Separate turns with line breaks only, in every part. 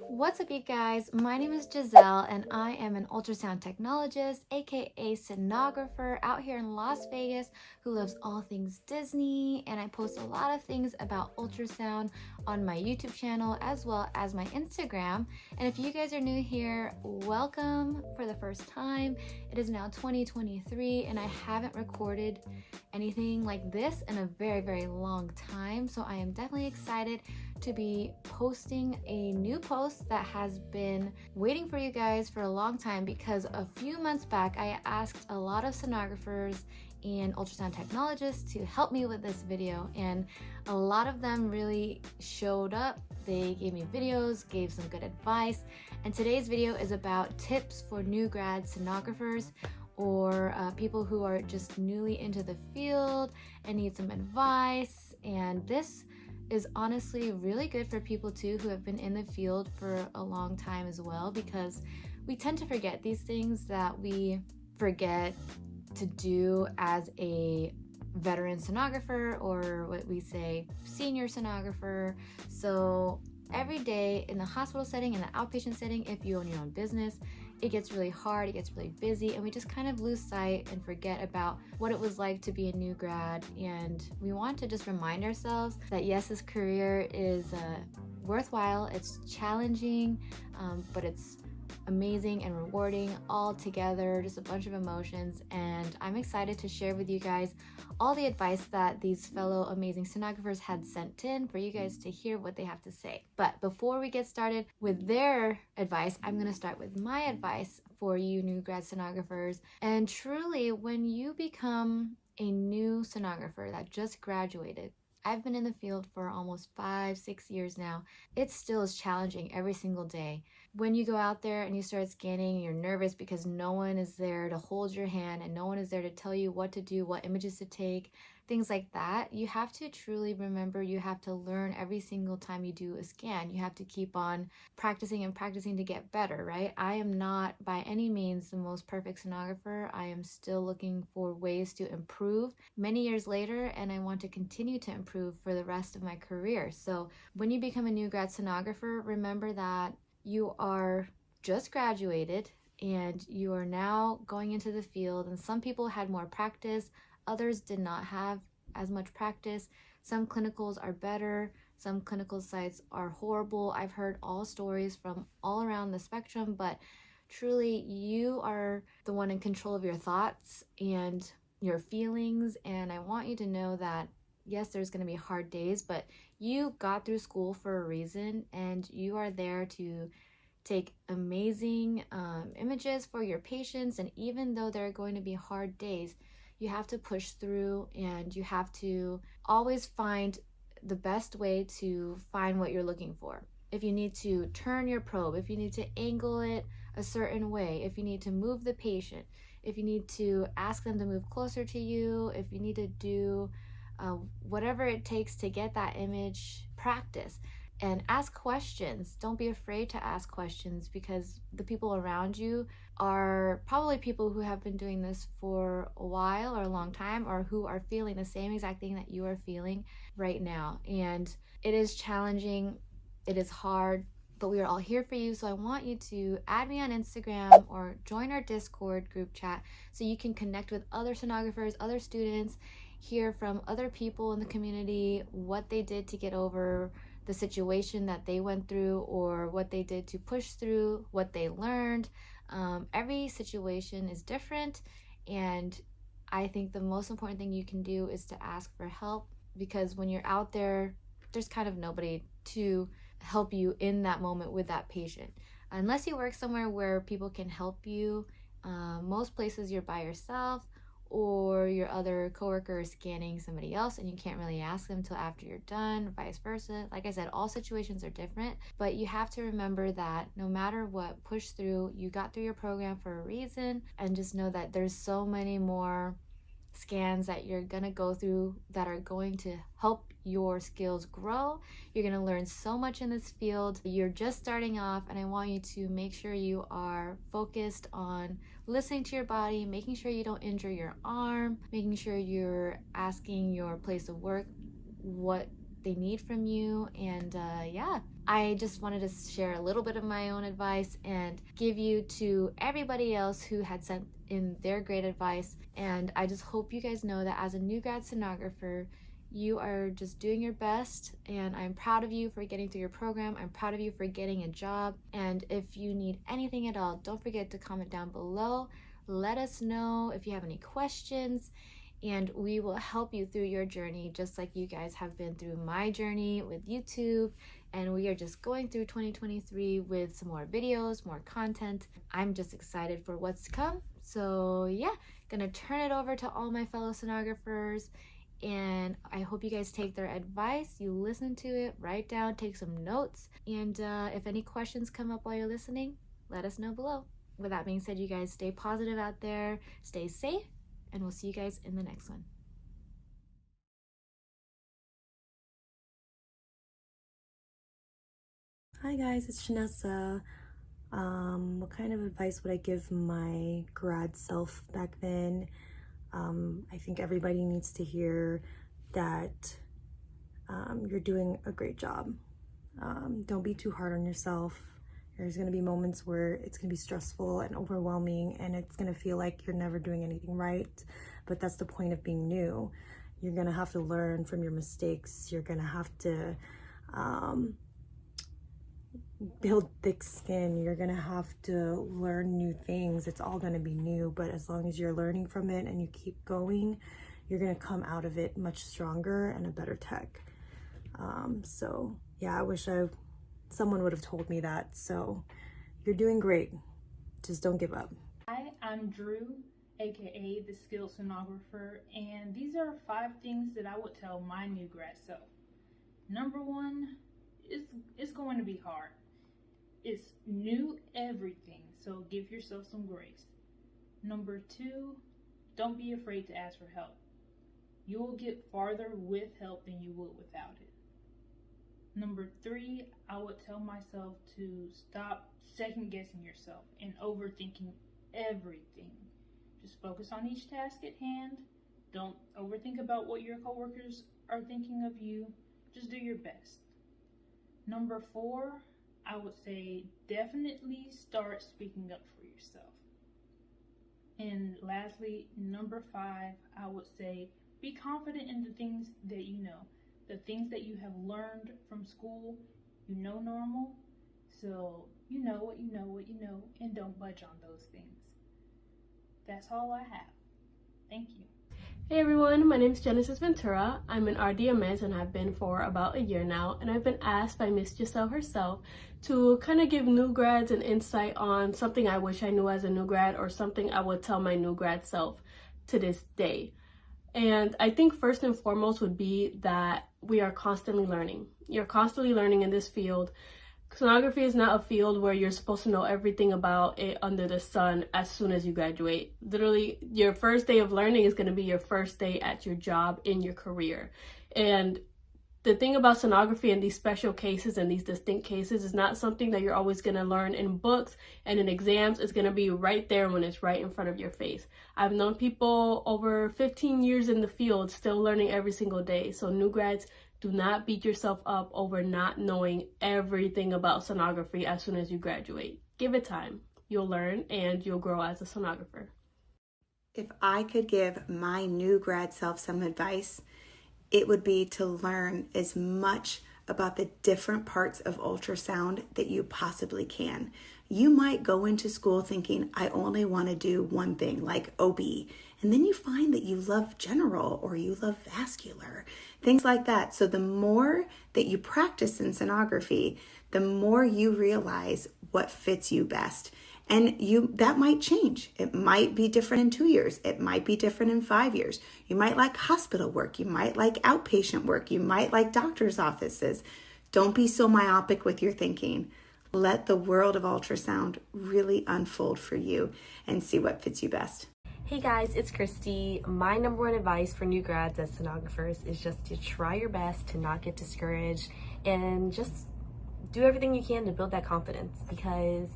What's up, you guys? My name is Giselle and I am an ultrasound technologist, aka sonographer, out here in Las Vegas who loves all things Disney, and I post a lot of things about ultrasound on my YouTube channel as well as my Instagram. And if you guys are new here, welcome for the first time. It is now 2023 and I haven't recorded anything like this in a very long time, so I am definitely excited to be posting a new post that has been waiting for you guys for a long time, because a few months back I asked a lot of sonographers and ultrasound technologists to help me with this video, and a lot of them really showed up. They gave me videos, gave some good advice, and today's video is about tips for new grad sonographers or people who are just newly into the field and need some advice. And this is honestly really good for people too who have been in the field for a long time as well, because we tend to forget these things that we forget to do as a veteran sonographer, or what we say senior sonographer. So every day in the hospital setting, in the outpatient setting, if you own your own business, it gets really hard, it gets really busy, and we just kind of lose sight and forget about what it was like to be a new grad. And we want to just remind ourselves that yes, this career is worthwhile, it's challenging, but it's amazing and rewarding all together, just a bunch of emotions. And I'm excited to share with you guys all the advice that these fellow amazing sonographers had sent in for you guys to hear what they have to say. But before we get started with their advice, I'm going to start with my advice for you new grad sonographers. And truly, when you become a new sonographer that just graduated, I've been in the field for almost 5-6 years now. It still is challenging every single day. When you go out there and you start scanning, you're nervous because no one is there to hold your hand and no one is there to tell you what to do, what images to take, things like that. You have to truly remember, you have to learn every single time you do a scan. You have to keep on practicing and practicing to get better, right? I am not by any means the most perfect sonographer. I am still looking for ways to improve many years later, and I want to continue to improve for the rest of my career. So when you become a new grad sonographer, remember that you are just graduated and you are now going into the field, and some people had more practice, others did not have as much practice. Some clinicals are better, some clinical sites are horrible. I've heard all stories from all around the spectrum, but truly you are the one in control of your thoughts and your feelings. And I want you to know that yes, there's going to be hard days, but you got through school for a reason, and you are there to take amazing images for your patients. And even though there are going to be hard days, you have to push through, and you have to always find the best way to find what you're looking for. If you need to turn your probe, if you need to angle it a certain way, if you need to move the patient, if you need to ask them to move closer to you, if you need to do whatever it takes to get that image, practice and ask questions. Don't be afraid to ask questions, because the people around you are probably people who have been doing this for a while or a long time, or who are feeling the same exact thing that you are feeling right now. And it is challenging, it is hard, but we are all here for you. So I want you to add me on Instagram or join our Discord group chat so you can connect with other sonographers, other students, hear from other people in the community what they did to get over the situation that they went through, or what they did to push through, what they learned. Every situation is different, and I think the most important thing you can do is to ask for help, because when you're out there, there's kind of nobody to help you in that moment with that patient. Unless you work somewhere where people can help you, most places you're by yourself, or your other coworker is scanning somebody else and you can't really ask them till after you're done, vice versa. Like I said, all situations are different, but you have to remember that no matter what, push through. You got through your program for a reason, and just know that there's so many more scans that you're gonna go through that are going to help your skills grow. You're gonna learn so much in this field. You're just starting off, and I want you to make sure you are focused on listening to your body, making sure you don't injure your arm, making sure you're asking your place of work what they need from you. And yeah, I just wanted to share a little bit of my own advice and give you to everybody else who had sent in their great advice. And I just hope you guys know that as a new grad sonographer, you are just doing your best, and I'm proud of you for getting through your program. I'm proud of you for getting a job. And if you need anything at all, don't forget to comment down below. Let us know if you have any questions, and we will help you through your journey, just like you guys have been through my journey with YouTube. And we are just going through 2023 with some more videos, more content. I'm just excited for what's to come. So yeah, gonna turn it over to all my fellow sonographers, and I hope you guys take their advice. You listen to it, write down, take some notes, and if any questions come up while you're listening, let us know below. With that being said, you guys stay positive out there, stay safe, and we'll see you guys in the next one.
Hi guys, it's Janessa. What kind of advice would I give my grad self back then? I think everybody needs to hear that you're doing a great job. Don't be too hard on yourself. There's going to be moments where it's going to be stressful and overwhelming, and it's going to feel like you're never doing anything right, but that's the point of being new. You're going to have to learn from your mistakes. You're going to have to build thick skin. You're gonna have to learn new things. It's all gonna be new, but as long as you're learning from it and you keep going, you're gonna come out of it much stronger and a better tech. So yeah, I wish someone would have told me that. So you're doing great. Just don't give up.
Hi, I'm Drew, aka the skilled sonographer, and these are 5 things that I would tell my new grad self. Number 1, it's going to be hard. It's new everything, so give yourself some grace. Number 2, don't be afraid to ask for help. You will get farther with help than you would without it. Number 3, I would tell myself to stop second guessing yourself and overthinking everything. Just focus on each task at hand. Don't overthink about what your coworkers are thinking of you. Just do your best. Number 4, I would say definitely start speaking up for yourself. And lastly, number 5, I would say be confident in the things that you know. The things that you have learned from school, you know normal. So you know what you know, and don't budge on those things. That's all I have. Thank you.
Hey everyone, my name is Genesis Ventura. I'm an RDMS and have been for about a year now, and I've been asked by Miss Giselle herself to kind of give new grads an insight on something I wish I knew as a new grad, or something I would tell my new grad self to this day. And I think first and foremost would be that we are constantly learning. You're constantly learning in this field. Sonography is not a field where you're supposed to know everything about it under the sun as soon as you graduate. Literally, your first day of learning is going to be your first day at your job in your career. And the thing about sonography and these special cases and these distinct cases is not something that you're always going to learn in books and in exams. It's going to be right there when it's right in front of your face. I've known people over 15 years in the field still learning every single day. So new grads, do not beat yourself up over not knowing everything about sonography as soon as you graduate. Give it time. You'll learn and you'll grow as a sonographer.
If I could give my new grad self some advice, it would be to learn as much about the different parts of ultrasound that you possibly can. You might go into school thinking, I only want to do one thing, like OB. And then you find that you love general or you love vascular, things like that. So the more that you practice in sonography, the more you realize what fits you best. And that might change. It might be different in 2 years. It might be different in 5 years. You might like hospital work. You might like outpatient work. You might like doctor's offices. Don't be so myopic with your thinking. Let the world of ultrasound really unfold for you and see what fits you best.
Hey guys, it's Christy. My number one advice for new grads as sonographers is just to try your best to not get discouraged and just do everything you can to build that confidence, because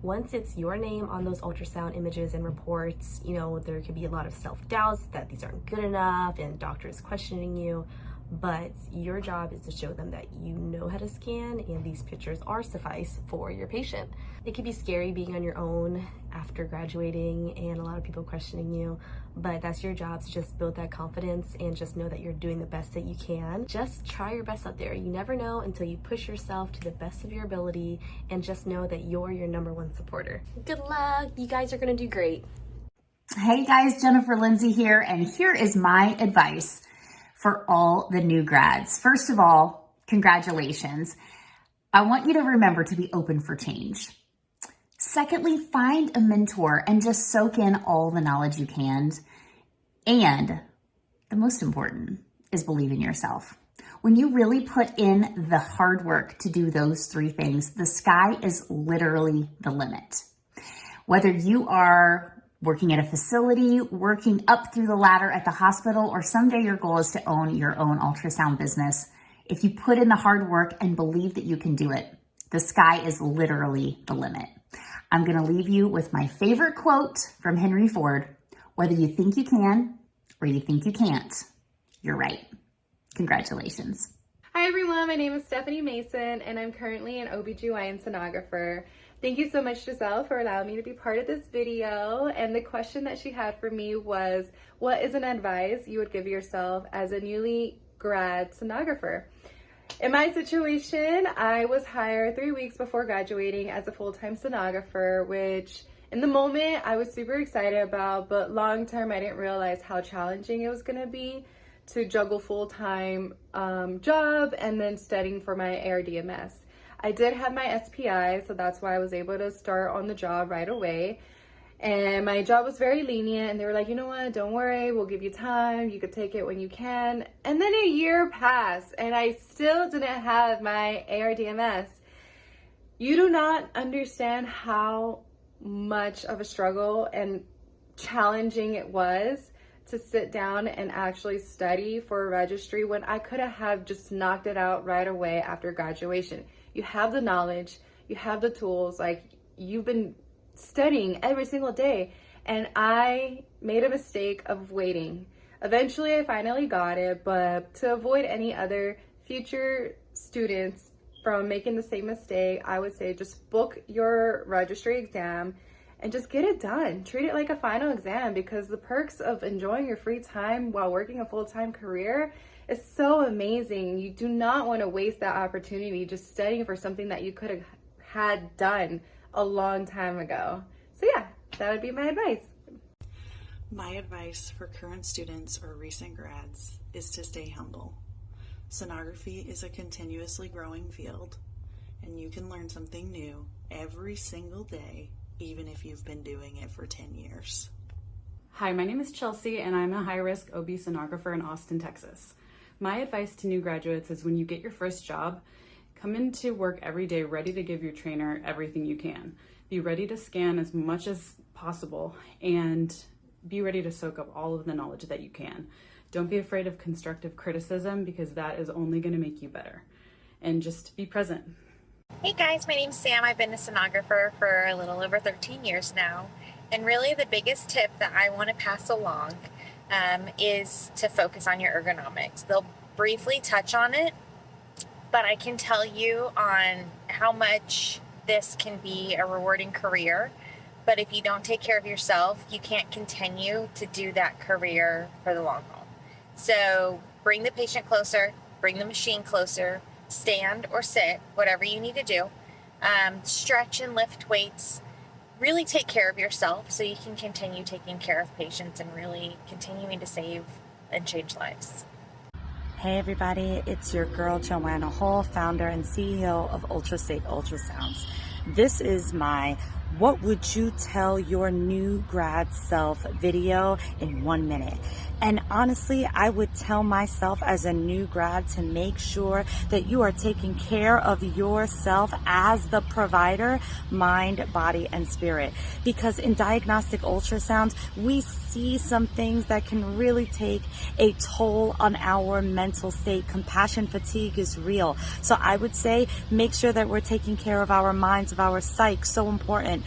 once it's your name on those ultrasound images and reports, you know, there could be a lot of self-doubts that these aren't good enough and doctors questioning you. But your job is to show them that you know how to scan and these pictures are suffice for your patient. It can be scary being on your own after graduating and a lot of people questioning you, but that's your job, to just build that confidence and just know that you're doing the best that you can. Just try your best out there. You never know until you push yourself to the best of your ability, and just know that you're your number one supporter. Good luck. You guys are gonna do great.
Hey guys, Jennifer Lindsay here, and here is my advice for all the new grads. First of all, congratulations. I want you to remember to be open for change. Secondly, find a mentor and just soak in all the knowledge you can. And the most important is believe in yourself. When you really put in the hard work to do those three things, the sky is literally the limit. Whether you are working at a facility, working up through the ladder at the hospital, or someday your goal is to own your own ultrasound business, if you put in the hard work and believe that you can do it, the sky is literally the limit. I'm gonna leave you with my favorite quote from Henry Ford: whether you think you can or you think you can't, you're right. Congratulations.
Hi everyone, my name is Stephanie Mason and I'm currently an OBGYN sonographer. Thank you so much, Giselle, for allowing me to be part of this video. And the question that she had for me was, what is an advice you would give yourself as a newly grad sonographer? In my situation, I was hired 3 weeks before graduating as a full-time sonographer, which in the moment I was super excited about, but long-term I didn't realize how challenging it was gonna be to juggle full-time job and then studying for my RDMS. I did have my SPI, so that's why I was able to start on the job right away. And my job was very lenient, and they were like, you know what, don't worry, we'll give you time, you could take it when you can. And then a year passed, and I still didn't have my RDMS. You do not understand how much of a struggle and challenging it was to sit down and actually study for a registry when I could have just knocked it out right away after graduation. You have the knowledge, you have the tools, like you've been studying every single day, and I made a mistake of waiting. Eventually I finally got it, but to avoid any other future students from making the same mistake, I would say just book your registry exam and just get it done. Treat it like a final exam, because the perks of enjoying your free time while working a full-time career is so amazing. You do not want to waste that opportunity just studying for something that you could have had done a long time ago. So yeah, that would be my advice.
My advice for current students or recent grads is to stay humble. Sonography is a continuously growing field, and you can learn something new every single day, even if you've been doing it for 10 years.
Hi, my name is Chelsea, and I'm a high-risk OB sonographer in Austin, Texas. My advice to new graduates is when you get your first job, come into work every day ready to give your trainer everything you can. Be ready to scan as much as possible and be ready to soak up all of the knowledge that you can. Don't be afraid of constructive criticism, because that is only going to make you better. And just be present.
Hey guys, my name's Sam. I've been a sonographer for a little over 13 years now. And really the biggest tip that I want to pass along is to focus on your ergonomics. They'll briefly touch on it, but I can tell you on how much this can be a rewarding career. But if you don't take care of yourself, you can't continue to do that career for the long haul. So bring the patient closer, bring the machine closer, stand or sit, whatever you need to do. Stretch and lift weights. Really take care of yourself so you can continue taking care of patients and really continuing to save and change lives.
Hey everybody, it's your girl Joanna Hull, founder and CEO of UltraSafe Ultrasounds. This is my What would you tell your new grad self video in 1 minute? And honestly, I would tell myself as a new grad to make sure that you are taking care of yourself as the provider, mind, body, and spirit. Because in diagnostic ultrasound, we see some things that can really take a toll on our mental state. Compassion fatigue is real. So I would say make sure that we're taking care of our minds, of our psyche, so important.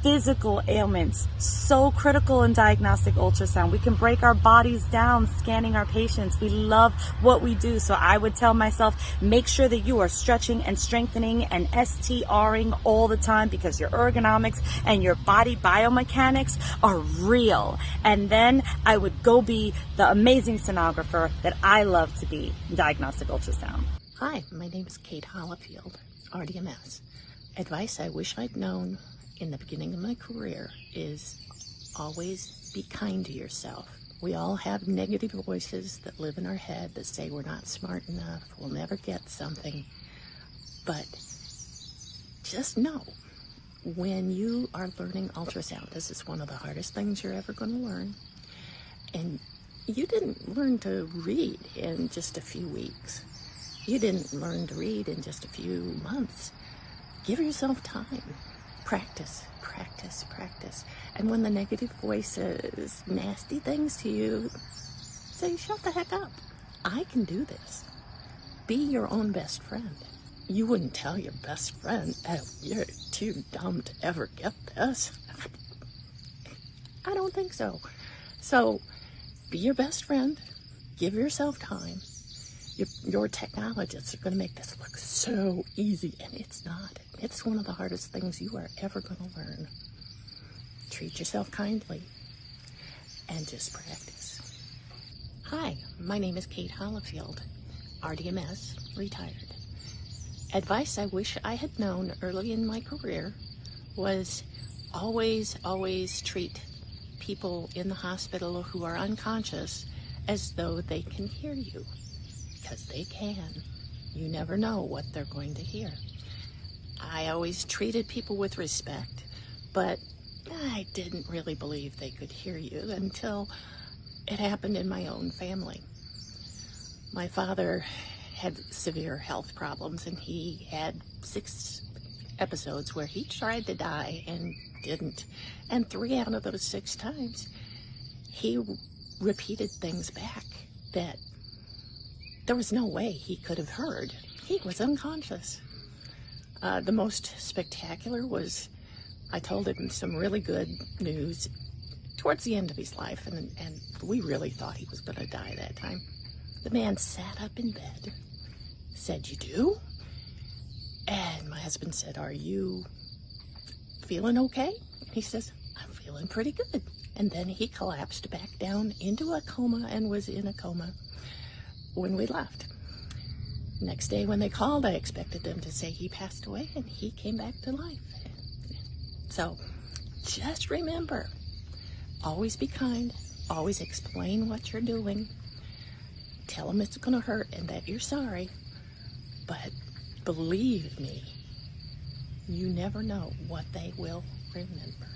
Physical ailments, so critical in diagnostic ultrasound. We can break our bodies down scanning our patients. We love what we do. So I would tell myself, make sure that you are stretching and strengthening and STRing all the time, because your ergonomics and your body biomechanics are real. And then I would go be the amazing sonographer that I love to be in diagnostic ultrasound.
Hi, my name is Kate Hollifield, RDMS. Advice I wish I'd known in the beginning of my career is always be kind to yourself. We all have negative voices that live in our head that say we're not smart enough, we'll never get something. But just know, when you are learning ultrasound, this is one of the hardest things you're ever going to learn. And you didn't learn to read in just a few weeks. You didn't learn to read in just a few months. Give yourself time. Practice, practice, practice. And when the negative voice says nasty things to you, say, shut the heck up. I can do this. Be your own best friend. You wouldn't tell your best friend, oh, you're too dumb to ever get this. I don't think so. So be your best friend. Give yourself time. Your technologists are going to make this look so easy, and it's not. It's one of the hardest things you are ever going to learn. Treat yourself kindly and just practice. Hi, my name is Kate Hollifield, RDMS, retired. Advice I wish I had known early in my career was always treat people in the hospital who are unconscious as though they can hear you. Because they can. You never know what they're going to hear. I always treated people with respect, but I didn't really believe they could hear you until it happened in my own family. My father had severe health problems, and he had 6 episodes where he tried to die and didn't. And 3 out of those 6 times, he repeated things back that there was no way he could have heard. He was unconscious. The most spectacular was I told him some really good news towards the end of his life, and we really thought he was going to die that time. The man sat up in bed, said, "You do?" And my husband said, "Are you feeling okay?" And he says, "I'm feeling pretty good." And then he collapsed back down into a coma and was in a coma when we left. Next day when they called, I expected them to say he passed away, and he came back to life. So just remember, always be kind, always explain what you're doing, tell them it's going to hurt and that you're sorry, but believe me, you never know what they will remember.